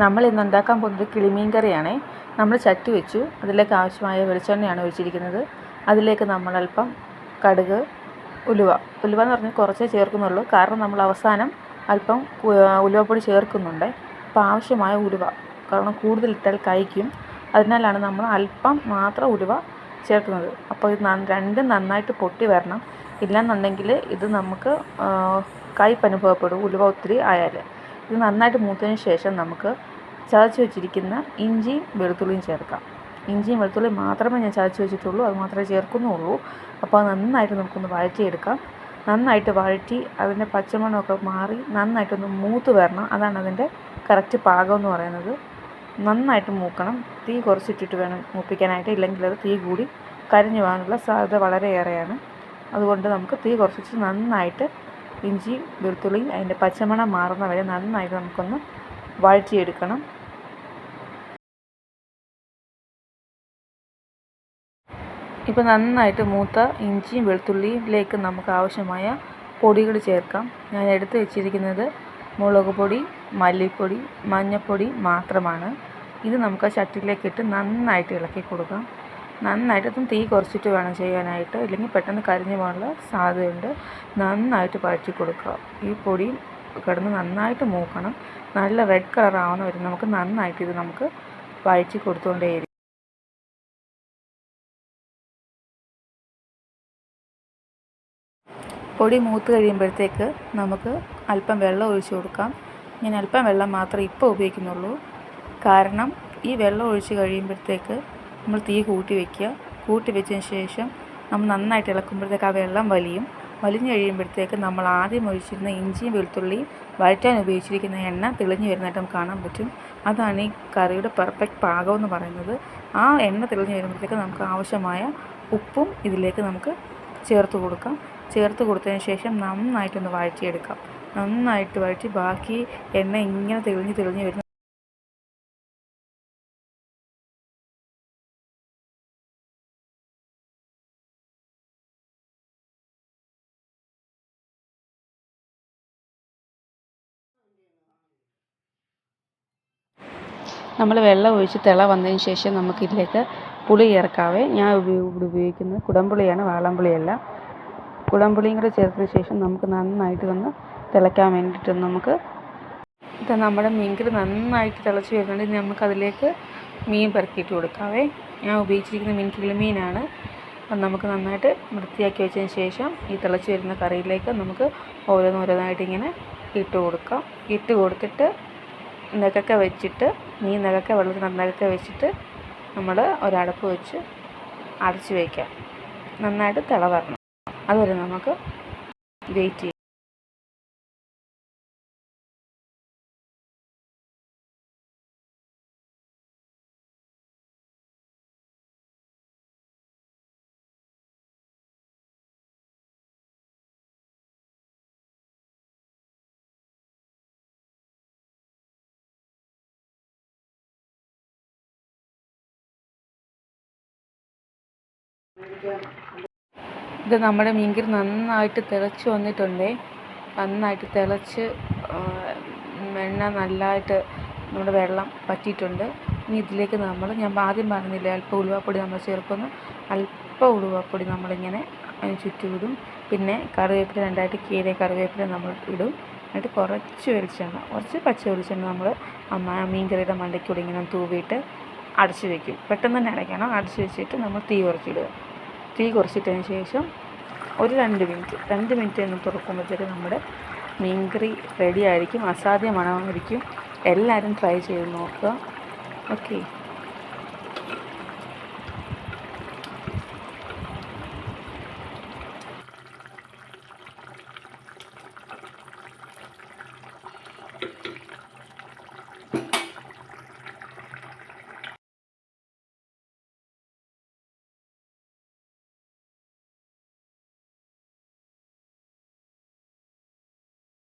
നമ്മൾ ഇന്ന് ഉണ്ടാക്കാൻ പോകുന്നത് കിളിമീൻ കറിയാണേ. നമ്മൾ ചട്ടി വെച്ചു, അതിലേക്ക് ആവശ്യമായ വെളിച്ചെണ്ണയാണ് ഒഴിച്ചിരിക്കുന്നത്. അതിലേക്ക് നമ്മൾ അല്പം കടുക്, ഉലുവ എന്ന് പറഞ്ഞാൽ കുറച്ചേ ചേർക്കുന്നുള്ളൂ, കാരണം നമ്മൾ അവസാനം അല്പം ഉലുവപ്പൊടി ചേർക്കുന്നുണ്ട്. അപ്പോൾ ആവശ്യമായ ഉലുവ, കാരണം കൂടുതലിട്ടാൽ കഴിക്കും, അതിനാലാണ് നമ്മൾ അല്പം മാത്രം ഉലുവ ചേർക്കുന്നത്. അപ്പോൾ ഇത് രണ്ടും നന്നായിട്ട് പൊട്ടി വരണം, ഇല്ലെന്നുണ്ടെങ്കിൽ ഇത് നമുക്ക് കയ്പ്പ് അനുഭവപ്പെടും ഉലുവ ഒത്തിരി ആയാൽ. ഇത് നന്നായിട്ട് മൂത്തതിന് ശേഷം നമുക്ക് ചതച്ച് വെച്ചിരിക്കുന്ന ഇഞ്ചിയും വെളുത്തുള്ളിയും ചേർക്കാം. ഇഞ്ചിയും വെളുത്തുള്ളിയും മാത്രമേ ഞാൻ ചതച്ച് വെച്ചിട്ടുള്ളൂ, അത് മാത്രമേ ചേർക്കുന്നുള്ളൂ. അപ്പോൾ അത് നന്നായിട്ട് നമുക്കൊന്ന് വഴറ്റിയെടുക്കാം. നന്നായിട്ട് വഴറ്റി അതിൻ്റെ പച്ചമണമൊക്കെ മാറി നന്നായിട്ടൊന്ന് മൂത്ത് വരണം, അതാണ് അതിൻ്റെ കറക്റ്റ് പാകം എന്ന് പറയുന്നത്. നന്നായിട്ട് മൂക്കണം, തീ കുറച്ചിട്ടിട്ട് വേണം മൂപ്പിക്കാനായിട്ട്, ഇല്ലെങ്കിൽ അത് തീ കൂടി കരിഞ്ഞു പോകാനുള്ള സാധ്യത വളരെയേറെയാണ്. അതുകൊണ്ട് നമുക്ക് തീ കുറച്ചിട്ട് നന്നായിട്ട് ഇഞ്ചി വെളുത്തുള്ളിയും അതിൻ്റെ പച്ചമണം മാറുന്ന വരെ നന്നായിട്ട് നമുക്കൊന്ന് വഴറ്റിയെടുക്കണം. ഇപ്പോൾ നന്നായിട്ട് മൂത്ത ഇഞ്ചിയും വെളുത്തുള്ളിയിലേക്ക് നമുക്ക് ആവശ്യമായ പൊടികൾ ചേർക്കാം. ഞാൻ എടുത്ത് വെച്ചിരിക്കുന്നത് മുളക് പൊടി, മല്ലിപ്പൊടി, മഞ്ഞൾപ്പൊടി മാത്രമാണ്. ഇത് നമുക്ക് ചട്ടിയിലേക്കിട്ട് നന്നായിട്ട് ഇളക്കി കൊടുക്കാം. നന്നായിട്ടും തീ കുറച്ചിട്ട് വേണം ചെയ്യാനായിട്ട്, ഇല്ലെങ്കിൽ പെട്ടെന്ന് കരിഞ്ഞു പോകാനുള്ള സാധ്യതയുണ്ട്. നന്നായിട്ട് വഴറ്റി കൊടുക്കുക. ഈ പൊടി കിടന്ന് നന്നായിട്ട് മൂക്കണം, നല്ല റെഡ് കളർ ആവുന്ന വരെ നമുക്ക് നന്നായിട്ട് ഇത് നമുക്ക് വഴറ്റി കൊടുത്തുകൊണ്ടേയിരിക്കും. പൊടി മൂത്ത് കഴിയുമ്പോഴത്തേക്ക് നമുക്ക് അല്പം വെള്ളം ഒഴിച്ച് കൊടുക്കാം. ഞാൻ അല്പം വെള്ളം മാത്രമേ ഇപ്പോൾ ഉപയോഗിക്കുന്നുള്ളൂ, കാരണം ഈ വെള്ളം ഒഴിച്ച് കഴിയുമ്പോഴത്തേക്ക് നമ്മൾ തീ കൂട്ടി വെച്ചതിന് ശേഷം നമ്മൾ നന്നായിട്ട് ഇളക്കുമ്പോഴത്തേക്ക് ആ വെള്ളം വലിഞ്ഞ് കഴിയുമ്പോഴത്തേക്ക് നമ്മൾ ആദ്യം ഒഴിച്ചിരുന്ന ഇഞ്ചിയും വെളുത്തുള്ളിയും വഴറ്റാൻ ഉപയോഗിച്ചിരിക്കുന്ന എണ്ണ തെളിഞ്ഞ് വരുന്നതായിട്ട് നമുക്ക് കാണാൻ പറ്റും. അതാണ് ഈ കറിയുടെ പെർഫെക്റ്റ് പാകം എന്ന് പറയുന്നത്. ആ എണ്ണ തെളിഞ്ഞ് വരുമ്പോഴത്തേക്ക് നമുക്ക് ആവശ്യമായ ഉപ്പും ഇതിലേക്ക് നമുക്ക് ചേർത്ത് കൊടുക്കാം. ചേർത്ത് കൊടുത്തതിന് ശേഷം നന്നായിട്ടൊന്ന് വഴറ്റിയെടുക്കാം. നന്നായിട്ട് വഴറ്റി ബാക്കി എണ്ണ ഇങ്ങനെ തെളിഞ്ഞ് വരുന്ന നമ്മൾ വെള്ളം ഒഴിച്ച് തിള വന്നതിന് ശേഷം നമുക്കിതിലേക്ക് പുളി ചേർക്കാവേ. ഞാൻ ഉപയോഗിക്കുന്നത് കുടംപുളിയാണ്, വാളംപുളിയല്ല. കുടംപുളിയും കൂടെ ചേർത്തതിന് ശേഷം നമുക്ക് നന്നായിട്ട് വന്ന് തിളയ്ക്കാൻ വേണ്ടിയിട്ട് ഇത് നമ്മുടെ മീൻകറി നന്നായിട്ട് തിളച്ച് വരുന്നുണ്ട്. നമുക്കതിലേക്ക് മീൻ പെറുക്കിയിട്ട് കൊടുക്കാവേ. ഞാൻ ഉപയോഗിച്ചിരിക്കുന്ന മീൻ കിളിമീനാണ്. അത് നമുക്ക് നന്നായിട്ട് വൃത്തിയാക്കി വെച്ചതിന് ശേഷം ഈ തിളച്ച് വരുന്ന കറിയിലേക്ക് നമുക്ക് ഓരോന്നായിട്ട് ഇങ്ങനെ ഇട്ട് കൊടുക്കാം. ഇട്ട് കൊടുത്തിട്ട് നെകക്കെ വെച്ചിട്ട് വെള്ളത്തിൽ നെകക്കെ വെച്ചിട്ട് നമ്മൾ ഒരടപ്പ് വെച്ച് അടച്ച് വയ്ക്കാം. നന്നായിട്ട് തിള വരണം, അതുവരെ നമുക്ക് വെയിറ്റ് ചെയ്യാം. ഇത് നമ്മുടെ മീൻകറി നന്നായിട്ട് തിളച്ച് വന്നിട്ടുണ്ട്. നന്നായിട്ട് തിളച്ച് എണ്ണ നല്ലതായിട്ട് നമ്മുടെ വെള്ളം പറ്റിയിട്ടുണ്ട്. ഇനി ഇതിലേക്ക് ഞാൻ ആദ്യം പറഞ്ഞില്ലേ, അല്പം ഉലുവപ്പൊടി നമ്മൾ ചേർക്കുന്നു. അല്പം ഉലുവപ്പൊടി നമ്മളിങ്ങനെ അതിന് ചുറ്റും ഇടും. പിന്നെ കറിവേപ്പില രണ്ടായിട്ട് കീറിയ കറിവേപ്പില നമ്മൾ ഇടും. എന്നിട്ട് കുറച്ച് പച്ച വെളിച്ചെണ്ണ നമ്മൾ മീൻകറിയുടെ മണ്ടയ്ക്കൂടെ ഇങ്ങനെ തൂവിയിട്ട് അടച്ച് വയ്ക്കും. പെട്ടെന്ന് തന്നെ അടയ്ക്കണം. അടച്ച് വെച്ചിട്ട് നമ്മൾ തീ കുറച്ചിടുക. തീ കുറച്ചിട്ടതിന് ശേഷം ഒരു 2 മിനിറ്റ് എന്ന് തുറക്കുമ്പോഴത്തേക്ക് നമ്മുടെ മീൻകറി റെഡി ആയിരിക്കും. അസാധ്യ മണമായിരിക്കും. എല്ലാവരും ട്രൈ ചെയ്ത് നോക്കുക. ഓക്കെ.